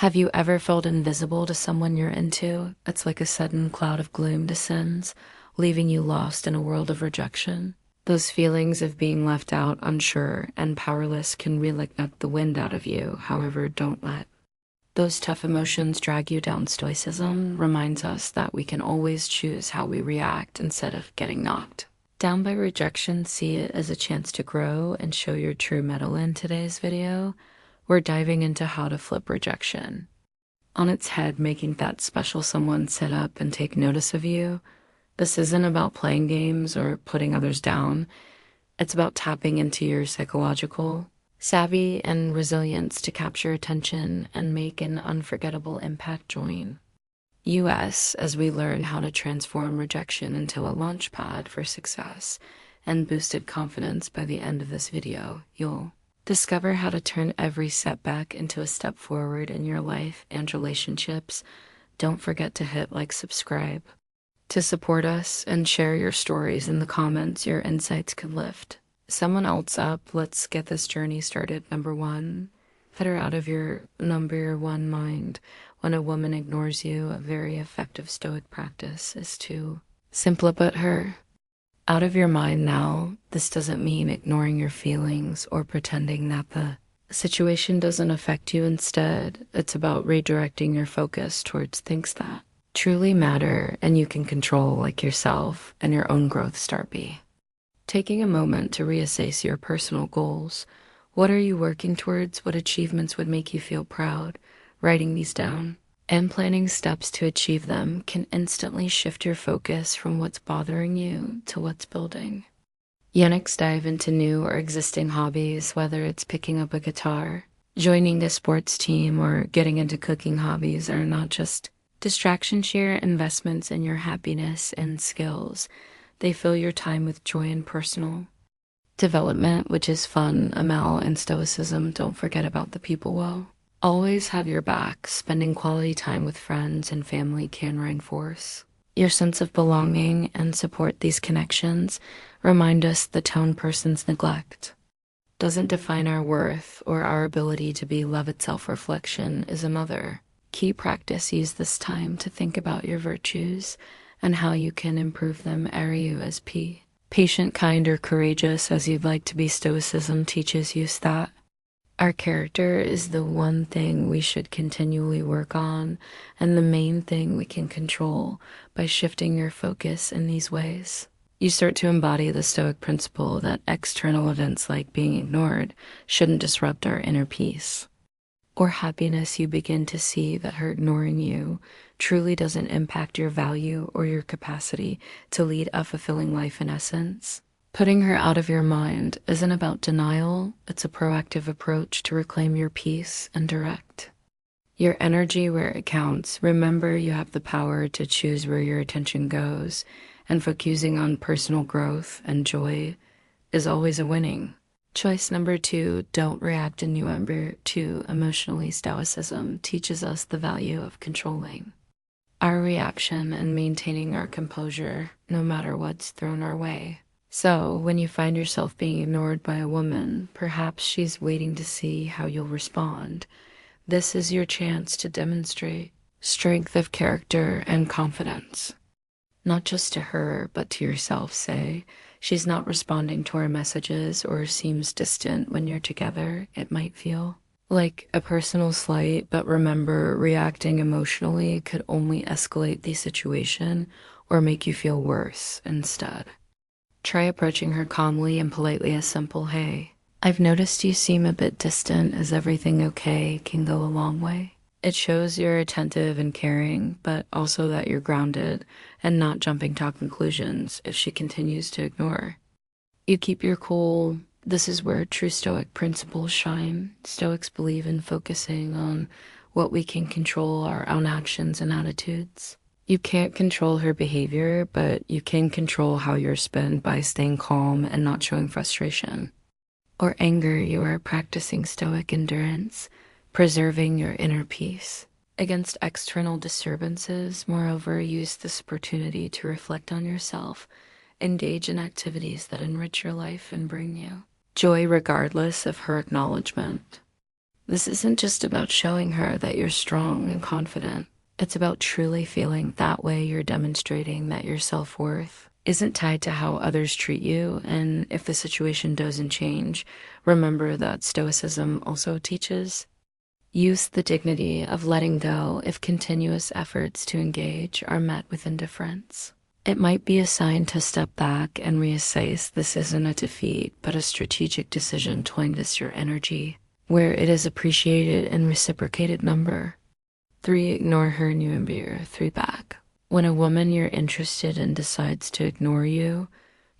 Have you ever felt invisible to someone you're into? It's like a sudden cloud of gloom descends, leaving you lost in a world of rejection. Those feelings of being left out, unsure, and powerless can really knock the wind out of you. However, don't let those tough emotions drag you down. Stoicism reminds us that we can always choose how we react instead of getting knocked down by rejection. See it as a chance to grow and show your true mettle. In today's video, we're diving into how to flip rejection on its head, making that special someone sit up and take notice of you. This isn't about playing games or putting others down. It's about tapping into your psychological savvy and resilience to capture attention and make an unforgettable impact. Join us as we learn how to transform rejection into a launchpad for success and boosted confidence. By the end of this video, you'll discover how to turn every setback into a step forward in your life and relationships. Don't forget to hit like, subscribe to support us, and share your stories in the comments. Your insights could lift someone else up. Let's get this journey started. Number one, put her out of your number one mind. When a woman ignores you, a very effective Stoic practice is to simply put her out of your mind. Now, this doesn't mean ignoring your feelings or pretending that the situation doesn't affect you. Instead, it's about redirecting your focus towards things that truly matter and you can control, like yourself and your own growth. Start by taking a moment to reassess your personal goals. What are you working towards? What achievements would make you feel proud? Writing these down and planning steps to achieve them can instantly shift your focus from what's bothering you to what's building. Next, dive into new or existing hobbies, whether it's picking up a guitar, joining a sports team, or getting into cooking. Hobbies are not just distractions, share investments in your happiness and skills. They fill your time with joy and personal development, which is fun. Amal and Stoicism don't forget about the people will always have your back. Spending quality time with friends and family can reinforce your sense of belonging and support. These connections remind us the tone person's neglect doesn't define our worth or our ability to be loved. Self-reflection is another key practice. Use this time to think about your virtues and how you can improve them. Are you as patient, kind, or courageous as you'd like to be? Stoicism teaches you that our character is the one thing we should continually work on, and the main thing we can control. By shifting your focus in these ways, you start to embody the Stoic principle that external events like being ignored shouldn't disrupt our inner peace or happiness. You begin to see that her ignoring you truly doesn't impact your value or your capacity to lead a fulfilling life. In essence, putting her out of your mind isn't about denial. It's a proactive approach to reclaim your peace and direct your energy where it counts. Remember, you have the power to choose where your attention goes, and focusing on personal growth and joy is always a winning choice. Number two, don't react in number two emotionally. Stoicism teaches us the value of controlling our reaction and maintaining our composure no matter what's thrown our way. So when you find yourself being ignored by a woman, perhaps she's waiting to see how you'll respond. This is your chance to demonstrate strength of character and confidence, not just to her, but to yourself. Say, she's not responding to our messages or seems distant when you're together. It might feel like a personal slight, but remember, reacting emotionally could only escalate the situation or make you feel worse. Instead, try approaching her calmly and politely. A simple, "Hey, I've noticed you seem a bit distant. Is everything okay?" can go a long way. It shows you're attentive and caring, but also that you're grounded and not jumping to conclusions. If she continues to ignore, you keep your cool. This is where true Stoic principles shine. Stoics believe in focusing on what we can control, our own actions and attitudes. You can't control her behavior, but you can control how you're spent. By staying calm and not showing frustration or anger, you are practicing Stoic endurance, preserving your inner peace against external disturbances. Moreover, use this opportunity to reflect on yourself. Engage in activities that enrich your life and bring you joy regardless of her acknowledgement. This isn't just about showing her that you're strong and confident. It's about truly feeling that way you're demonstrating that your self-worth isn't tied to how others treat you. And if the situation doesn't change, remember that Stoicism also teaches use the dignity of letting go if continuous efforts to engage are met with indifference. It might be a sign to step back and reassess this isn't a defeat, but a strategic decision to invest your energy where it is appreciated and reciprocated. Number 3, ignore her new and beer. 3 back. When a woman you're interested in decides to ignore you,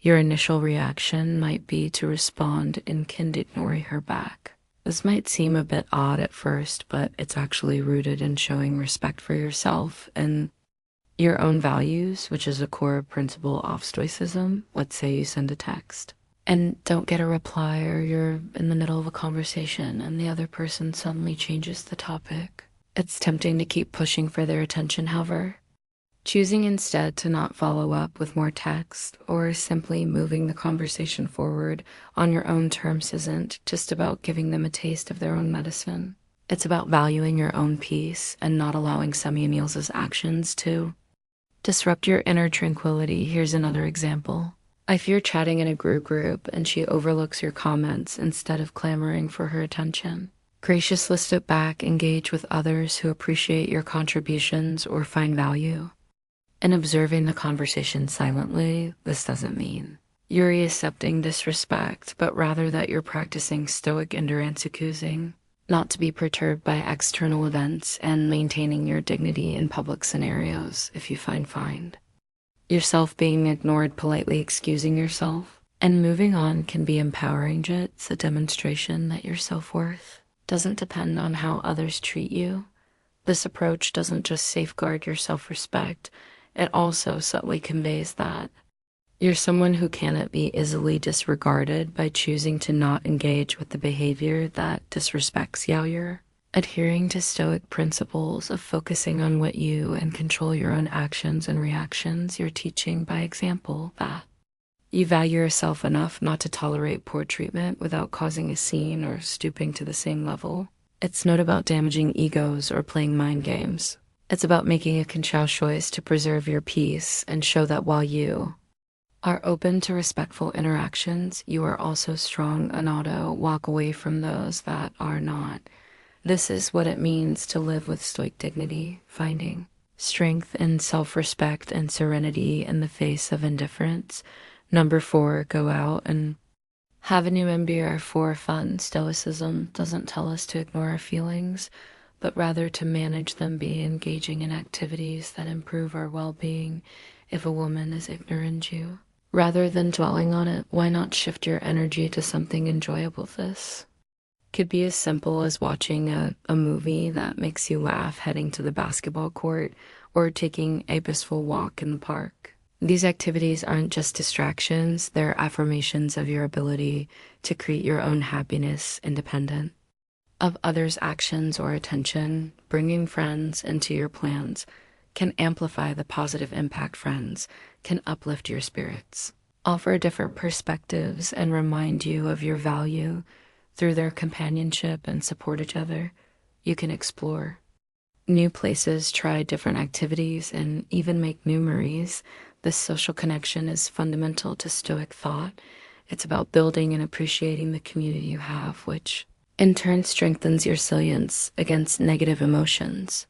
your initial reaction might be to respond and ignore her back. This might seem a bit odd at first, but it's actually rooted in showing respect for yourself and your own values, which is a core principle of Stoicism. Let's say you send a text and don't get a reply, or you're in the middle of a conversation and the other person suddenly changes the topic. It's tempting to keep pushing for their attention, however. Choosing instead to not follow up with more text or simply moving the conversation forward on your own terms isn't just about giving them a taste of their own medicine. It's about valuing your own peace and not allowing Samuel's actions to disrupt your inner tranquility. Here's another example. If you're chatting in a group and she overlooks your comments instead of clamoring for her attention, graciously step back, engage with others who appreciate your contributions or find value. In observing the conversation silently, this doesn't mean you're accepting disrespect, but rather that you're practicing Stoic endurance, accusing not to be perturbed by external events and maintaining your dignity in public scenarios. If you find yourself being ignored, politely excusing yourself and moving on can be empowering. It's a demonstration that your self-worth doesn't depend on how others treat you. This approach doesn't just safeguard your self-respect, it also subtly conveys that you're someone who cannot be easily disregarded by choosing to not engage with the behavior that disrespects you. You're adhering to Stoic principles of focusing on what you and control your own actions and reactions. You're teaching by example that you value yourself enough not to tolerate poor treatment without causing a scene or stooping to the same level. It's not about damaging egos or playing mind games. It's about making a conscious choice to preserve your peace and show that while you are open to respectful interactions, you are also strong enough to walk away from those that are not. This is what it means to live with Stoic dignity, finding strength in self-respect and serenity in the face of indifference. Number 4, go out and have a new MBR for fun. Stoicism doesn't tell us to ignore our feelings, but rather to manage them, be engaging in activities that improve our well-being. If a woman is ignorant you, rather than dwelling on it, why not shift your energy to something enjoyable? This could be as simple as watching a movie that makes you laugh, heading to the basketball court, or taking a blissful walk in the park. These activities aren't just distractions, they're affirmations of your ability to create your own happiness independent of others' actions or attention. Bringing friends into your plans can amplify the positive impact. Friends can uplift your spirits, offer different perspectives, and remind you of your value. Through their companionship and support each other, you can explore new places, try different activities, and even make new memories. This social connection is fundamental to Stoic thought. It's about building and appreciating the community you have, which in turn strengthens your resilience against negative emotions.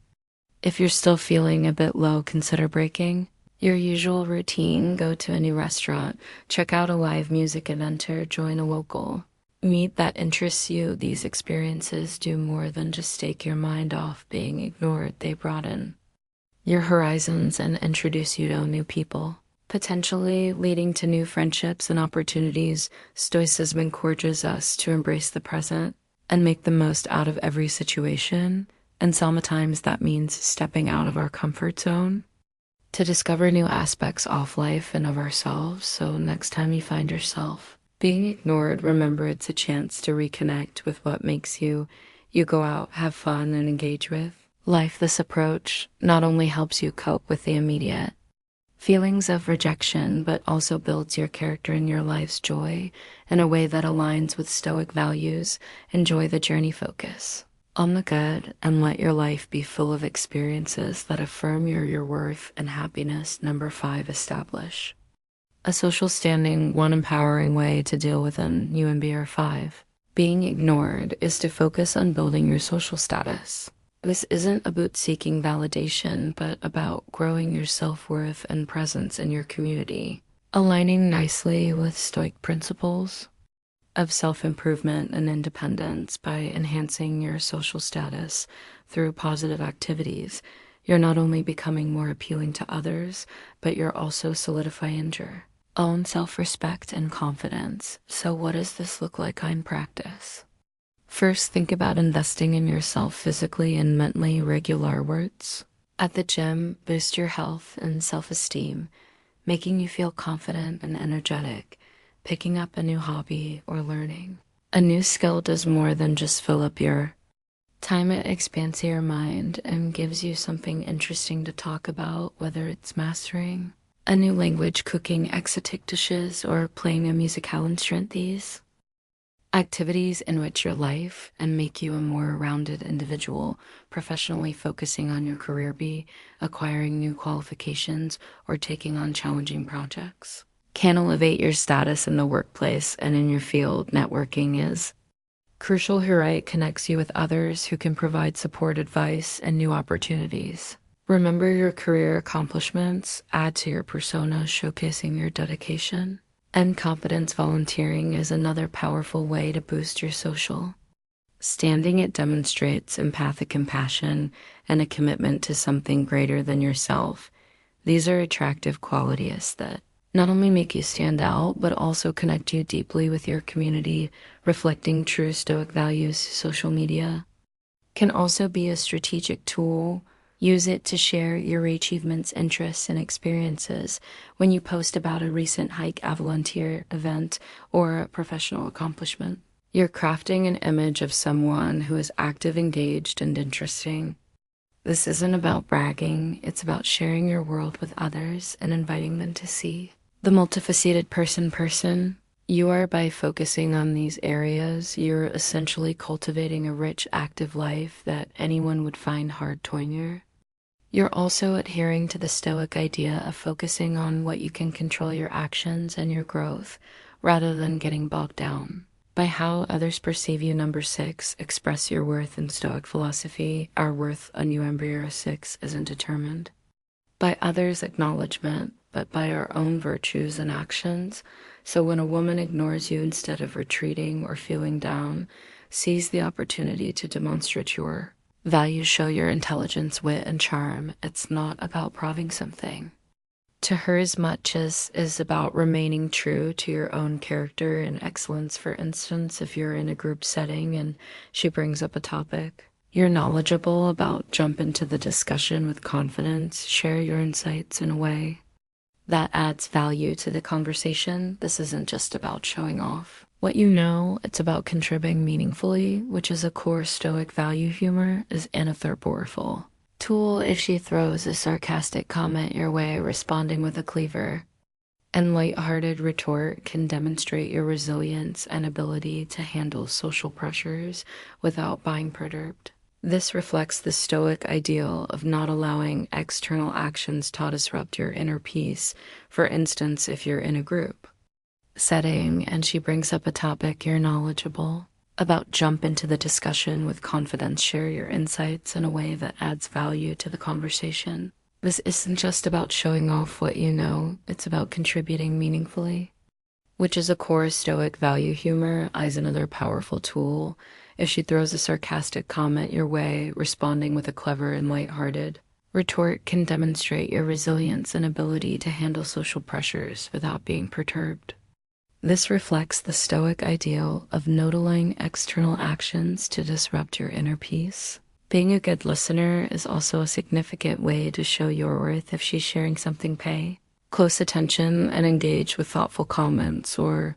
If you're still feeling a bit low, consider breaking your usual routine. Go to a new restaurant, check out a live music event, or join a local meet that interests you. These experiences do more than just take your mind off being ignored. They broaden your horizons and introduce you to new people, potentially leading to new friendships and opportunities. Stoicism encourages us to embrace the present and make the most out of every situation, and sometimes that means stepping out of our comfort zone to discover new aspects of life and of ourselves. So next time you find yourself being ignored, remember it's a chance to reconnect with what makes you go out, have fun, and engage with life. This approach not only helps you cope with the immediate feelings of rejection, but also builds your character and your life's joy in a way that aligns with Stoic values. Enjoy the journey focus on the good and let your life be full of experiences that affirm your worth and happiness. Number 5, establish a social standing. One empowering way to deal with an UMBR5 being ignored is to focus on building your social status. This isn't about seeking validation, but about growing your self-worth and presence in your community, aligning nicely with Stoic principles of self-improvement and independence. By enhancing your social status through positive activities, you're not only becoming more appealing to others, but you're also solidifying your own self-respect and confidence. So what does this look like in practice? First, think about investing in yourself physically and mentally. Regular works at the gym boost your health and self-esteem, making you feel confident and energetic. Picking up a new hobby or learning a new skill does more than just fill up your time. It expands your mind and gives you something interesting to talk about, whether it's mastering a new language, cooking exotic dishes, or playing a musical instrument. These activities enrich your life and make you a more rounded individual. Professionally, focusing on your career, be acquiring new qualifications or taking on challenging projects can elevate your status in the workplace and in your field. Networking is crucial here. It connects you with others who can provide support, advice, and new opportunities. Remember your career accomplishments, add to your persona, showcasing your dedication and confidence. Volunteering is another powerful way to boost your social standing. It demonstrates empathic compassion and a commitment to something greater than yourself. These are attractive qualities that not only make you stand out, but also connect you deeply with your community, reflecting true Stoic values. Social media can also be a strategic tool. Use it to share your achievements, interests, and experiences. When you post about a recent hike, a volunteer event, or a professional accomplishment, you're crafting an image of someone who is active, engaged, and interesting. This isn't about bragging, it's about sharing your world with others and inviting them to see the multifaceted person you are. By focusing on these areas, you're essentially cultivating a rich, active life that anyone would find hard to ignore. You're also adhering to the Stoic idea of focusing on what you can control, your actions and your growth, rather than getting bogged down by how others perceive you. Number 6, express your worth. In Stoic philosophy, our worth on UMBR 6 isn't determined by others' acknowledgement, but by our own virtues and actions. So when a woman ignores you instead of retreating or feeling down, seize the opportunity to demonstrate your values, show your intelligence, wit, and charm. It's not about proving something to her as much as is about remaining true to your own character and excellence. For instance, if you're in a group setting and she brings up a topic you're knowledgeable about, jump into the discussion with confidence, share your insights in a way that adds value to the conversation. This isn't just about showing off what you know, it's about contributing meaningfully, which is a core Stoic value. Humor is anthropomorphal tool. If she throws a sarcastic comment your way, responding with a clever and lighthearted retort can demonstrate your resilience and ability to handle social pressures without being perturbed. This reflects the Stoic ideal of not allowing external actions to disrupt your inner peace. For instance, if you're in a group setting and she brings up a topic you're knowledgeable about, jump into the discussion with confidence, share your insights in a way that adds value to the conversation. This isn't just about showing off what you know, it's about contributing meaningfully, which is a core Stoic value. Humor is another powerful tool. If she throws a sarcastic comment your way, responding with a clever and lighthearted retort can demonstrate your resilience and ability to handle social pressures without being perturbed. This reflects the Stoic ideal of not allowing external actions to disrupt your inner peace. Being a good listener is also a significant way to show your worth. If she's sharing something, pay close attention and engage with thoughtful comments or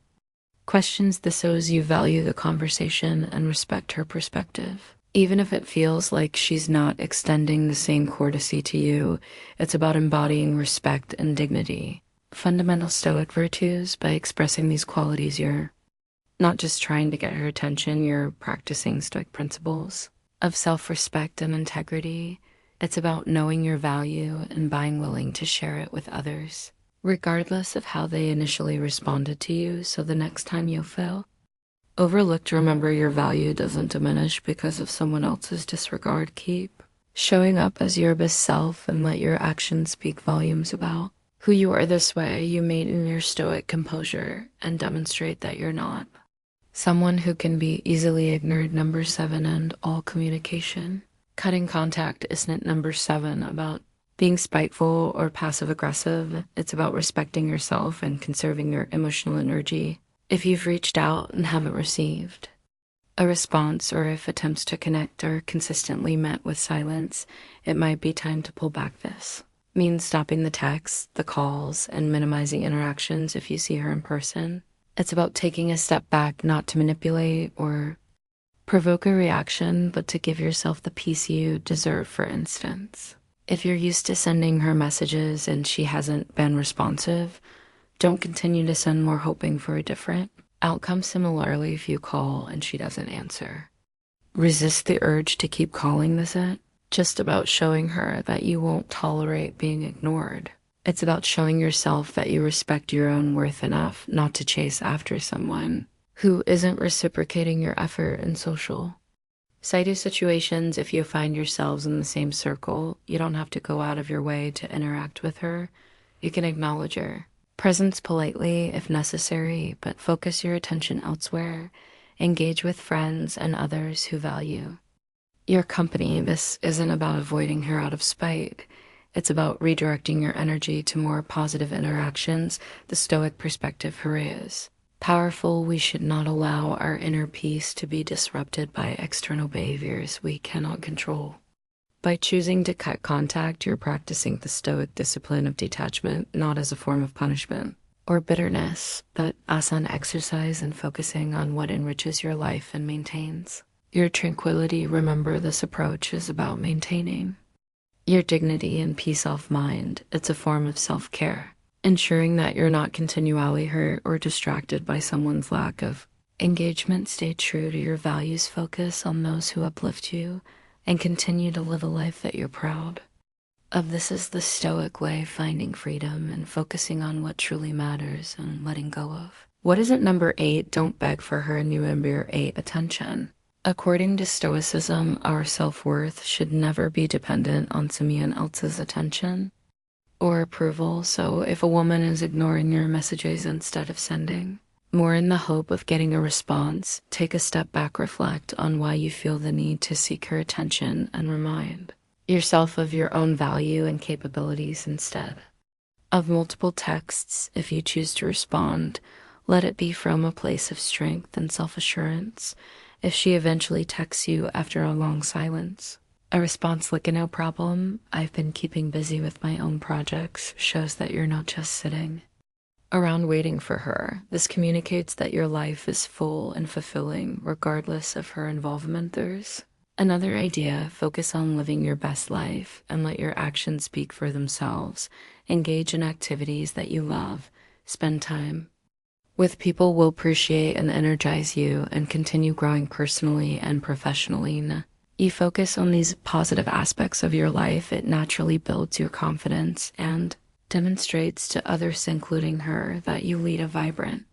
questions. This shows you value the conversation and respect her perspective. Even if it feels like she's not extending the same courtesy to you, it's about embodying respect and dignity. Fundamental Stoic virtues. By expressing these qualities, you're not just trying to get her attention, you're practicing Stoic principles of self-respect and integrity. It's about knowing your value and being willing to share it with others, regardless of how they initially responded to you, so the next time you feel overlooked, remember your value doesn't diminish because of someone else's disregard. Keep showing up as your best self and let your actions speak volumes about who you are. This way, you maintain your Stoic composure and demonstrate that you're not someone who can be easily ignored. Number 7, and all communication. Cutting contact isn't number 7 about being spiteful or passive aggressive. It's about respecting yourself and conserving your emotional energy. If you've reached out and haven't received a response, or if attempts to connect are consistently met with silence, it might be time to pull back. This means stopping the texts, the calls, and minimizing interactions if you see her in person. It's about taking a step back, not to manipulate or provoke a reaction, but to give yourself the peace you deserve. For instance, if you're used to sending her messages and she hasn't been responsive, don't continue to send more hoping for a different outcome. Similarly, if you call and she doesn't answer, resist the urge to keep calling. This isn't just about showing her that you won't tolerate being ignored. It's about showing yourself that you respect your own worth enough not to chase after someone who isn't reciprocating your effort in social situations. If you find yourselves in the same circle, you don't have to go out of your way to interact with her. You can acknowledge her presence politely if necessary, but focus your attention elsewhere. Engage with friends and others who value your company. This isn't about avoiding her out of spite. It's about redirecting your energy to more positive interactions. The Stoic perspective, hooray, is powerful. We should not allow our inner peace to be disrupted by external behaviors we cannot control. By choosing to cut contact, you're practicing the Stoic discipline of detachment, not as a form of punishment or bitterness, but as an exercise in focusing on what enriches your life and maintains your tranquility. Remember, this approach is about maintaining your dignity and peace of mind. It's a form of self-care, ensuring that you're not continually hurt or distracted by someone's lack of engagement. Stay true to your values, focus on those who uplift you, and continue to live a life that you're proud of. This is the Stoic way, finding freedom and focusing on what truly matters and letting go of what isn't. Number 8, don't beg for her. New number 8, attention. According to Stoicism, our self-worth should never be dependent on someone else's attention or approval. So if a woman is ignoring your messages instead of sending more in the hope of getting a response, take a step back, reflect on why you feel the need to seek her attention, and remind yourself of your own value and capabilities. Instead of multiple texts, if you choose to respond, let it be from a place of strength and self-assurance. If she eventually texts you after a long silence, a response like "no problem, I've been keeping busy with my own projects," shows that you're not just sitting around waiting for her. This communicates that your life is full and fulfilling regardless of her involvement. There's another idea: focus on living your best life and let your actions speak for themselves. Engage in activities that you love. Spend time with people will appreciate and energize you, and continue growing personally and professionally. You focus on these positive aspects of your life, it naturally builds your confidence and demonstrates to others, including her, that you lead a vibrant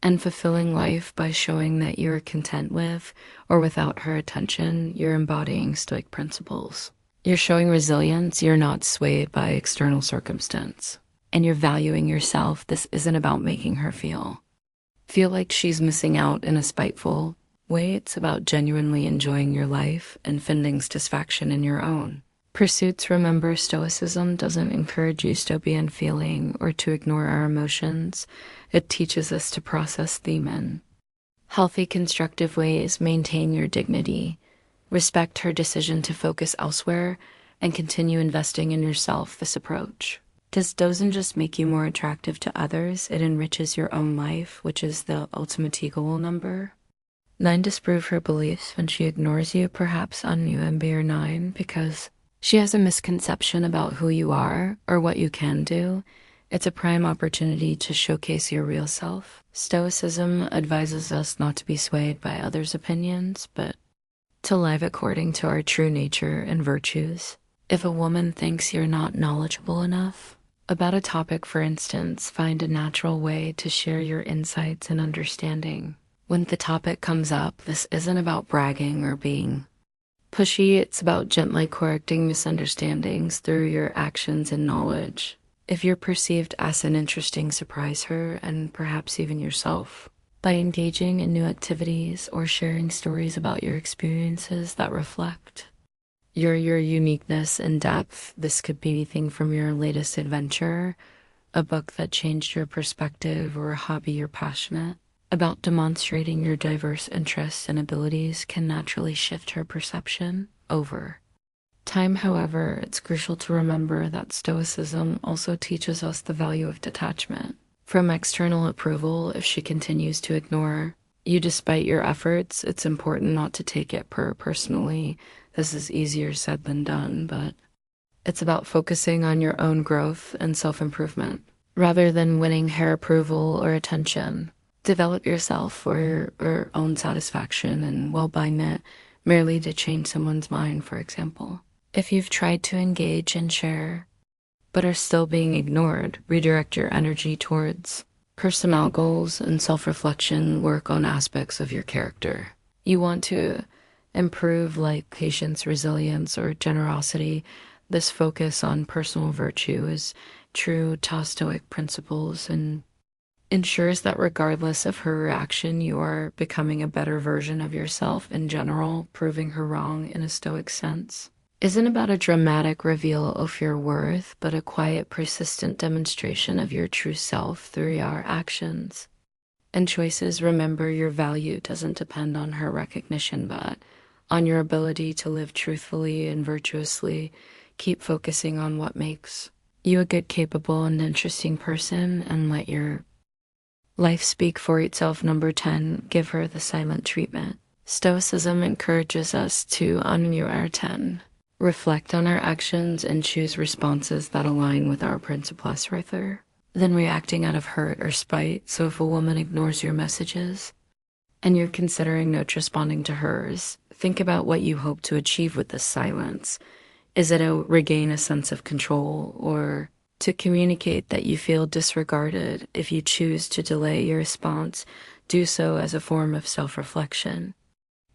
and fulfilling life. By showing that you're content with or without her attention, you're embodying Stoic principles. You're showing resilience, you're not swayed by external circumstance, and you're valuing yourself. This isn't about making her feel like she's missing out in a spiteful way. It's about genuinely enjoying your life and finding satisfaction in your own pursuits. Remember, Stoicism doesn't encourage utopian feeling or to ignore our emotions. It teaches us to process them in healthy, constructive ways. Maintain your dignity, respect her decision to focus elsewhere, and continue investing in yourself. This approach doesn't just make you more attractive to others, it enriches your own life, which is the ultimate goal. Number 9 disprove her beliefs when she ignores you, perhaps on UMB 9 because she has a misconception about who you are or what you can do. It's a prime opportunity to showcase your real self. Stoicism advises us not to be swayed by others' opinions, but to live according to our true nature and virtues. If a woman thinks you're not knowledgeable enough about a topic, for instance, find a natural way to share your insights and understanding. When the topic comes up, this isn't about bragging or being pushy. It's about gently correcting misunderstandings through your actions and knowledge. If you're perceived as an interesting, surprise her and perhaps even yourself by engaging in new activities or sharing stories about your experiences that reflect your uniqueness and depth. This could be anything from your latest adventure, a book that changed your perspective, or a hobby you're passionate about. Demonstrating your diverse interests and abilities can naturally shift her perception over time. However, it's crucial to remember that Stoicism also teaches us the value of detachment from external approval. If she continues to ignore you despite your efforts, it's important not to take it personally. This is easier said than done, but it's about focusing on your own growth and self-improvement rather than winning her approval or attention. Develop yourself for your own satisfaction and well-being, merely to change someone's mind, for example. If you've tried to engage and share but are still being ignored, redirect your energy towards personal goals and self-reflection. Work on aspects of your character you want to improve, like patience, resilience, or generosity. This focus on personal virtue is true to Stoic principles and ensures that regardless of her reaction, you are becoming a better version of yourself in general. Proving her wrong in a Stoic sense isn't about a dramatic reveal of your worth, but a quiet, persistent demonstration of your true self through your actions and choices. Remember, your value doesn't depend on her recognition, but on your ability to live truthfully and virtuously. Keep focusing on what makes you a good, capable, and interesting person, and let your life speak for itself. Number 10, give her the silent treatment. Stoicism encourages us to, on your 10, reflect on our actions and choose responses that align with our principles rather than reacting out of hurt or spite. So if a woman ignores your messages and you're considering not responding to hers, think about what you hope to achieve with this silence. Is it to regain a sense of control, or to communicate that you feel disregarded? If you choose to delay your response, do so as a form of self-reflection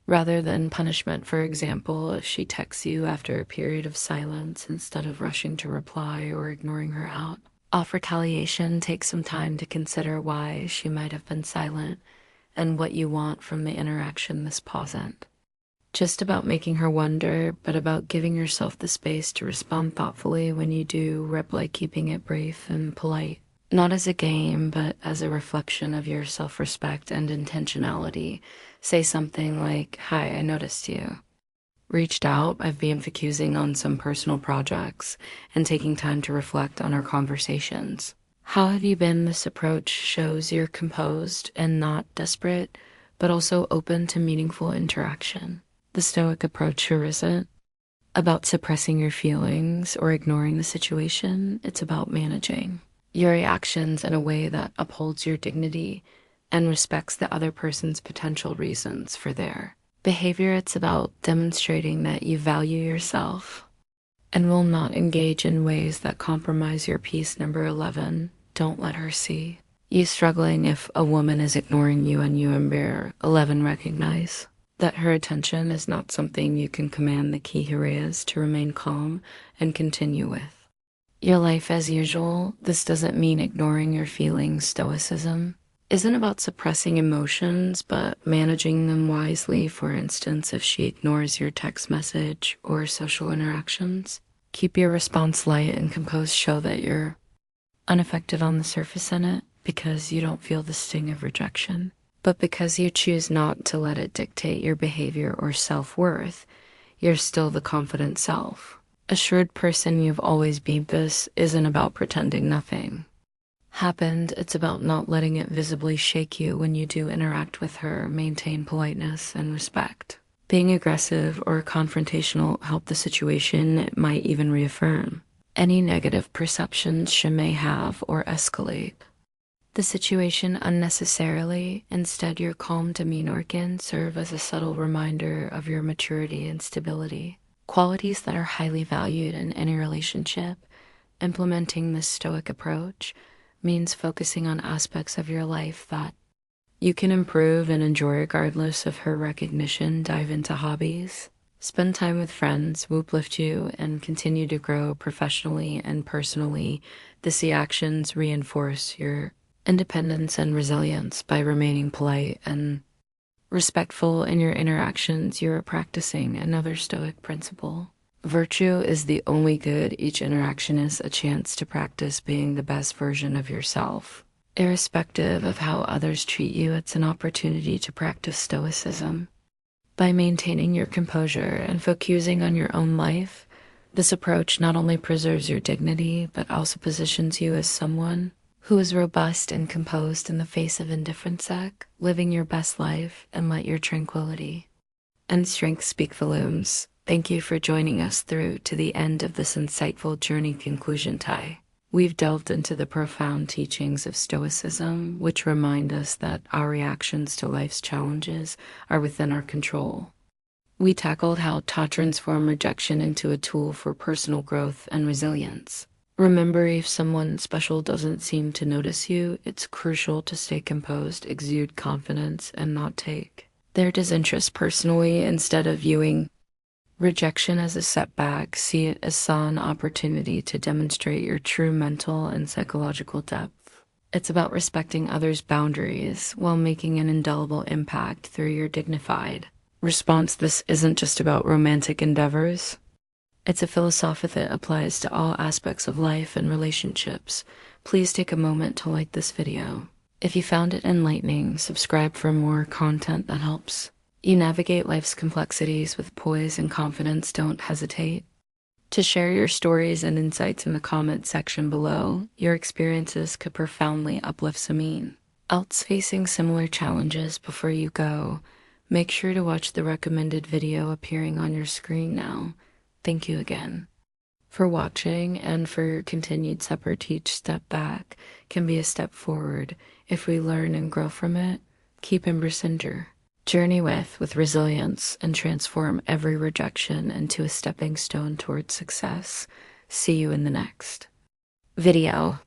rather than punishment. For example, if she texts you after a period of silence, instead of rushing to reply or ignoring her out of retaliation, take some time to consider why she might have been silent and what you want from the interaction. This pause isn't just about making her wonder, but about giving yourself the space to respond thoughtfully. When you do, reply keeping it brief and polite, not as a game, but as a reflection of your self-respect and intentionality. Say something like, "Hi, I noticed you reached out. I've been focusing on some personal projects and taking time to reflect on our conversations. How have you been?" This approach shows you're composed and not desperate, but also open to meaningful interaction. The Stoic approach here isn't about suppressing your feelings or ignoring the situation. It's about managing your reactions in a way that upholds your dignity and respects the other person's potential reasons for their behavior. It's about demonstrating that you value yourself and will not engage in ways that compromise your peace. Number 11, don't let her see you struggling. If a woman is ignoring you and you embarrass 11, recognize that her attention is not something you can command. The key here is to remain calm and continue with your life as usual. This doesn't mean ignoring your feelings. Stoicism isn't about suppressing emotions, but managing them wisely. For instance, if she ignores your text message or social interactions, keep your response light and composed. Show that you're unaffected on the surface in it, because you don't feel the sting of rejection, but because you choose not to let it dictate your behavior or self-worth. You're still the confident self assured person you've always been. This isn't about pretending nothing happened, it's about not letting it visibly shake you when you do interact with her. Maintain politeness and respect. Being aggressive or confrontational help the situation, it might even reaffirm any negative perceptions she may have or escalate the situation unnecessarily. Instead, your calm demeanor can serve as a subtle reminder of your maturity and stability, qualities that are highly valued in any relationship. Implementing this Stoic approach means focusing on aspects of your life that you can improve and enjoy regardless of her recognition. Dive into hobbies. Spend time with friends who uplift you and continue to grow professionally and personally. These actions reinforce your independence and resilience by remaining polite and respectful in your interactions. You're practicing another Stoic principle. Virtue is the only good. Each interaction is a chance to practice being the best version of yourself. Irrespective of how others treat you, it's an opportunity to practice Stoicism. By maintaining your composure and focusing on your own life, this approach not only preserves your dignity, but also positions you as someone who is robust and composed in the face of indifference, living your best life and let your tranquility and strength speak volumes. Thank you for joining us through to the end of this insightful journey. Conclusion tie. We've delved into the profound teachings of Stoicism, which remind us that our reactions to life's challenges are within our control. We tackled how to transform rejection into a tool for personal growth and resilience. Remember, if someone special doesn't seem to notice you, it's crucial to stay composed, exude confidence, and not take their disinterest personally. Instead of viewing rejection as a setback, see it as an opportunity to demonstrate your true mental and psychological depth. It's about respecting others' boundaries while making an indelible impact through your dignified response. This isn't just about romantic endeavors. It's a philosophy that applies to all aspects of life and relationships. Please take a moment to like this video. If you found it enlightening, subscribe for more content that helps you navigate life's complexities with poise and confidence. Don't hesitate to share your stories and insights in the comment section below. Your experiences could profoundly uplift someone else facing similar challenges. Before you go, make sure to watch the recommended video appearing on your screen now. Thank you again for watching and for your continued support. Each step back can be a step forward if we learn and grow from it. Keep embracing your journey with resilience and transform every rejection into a stepping stone towards success. See you in the next video.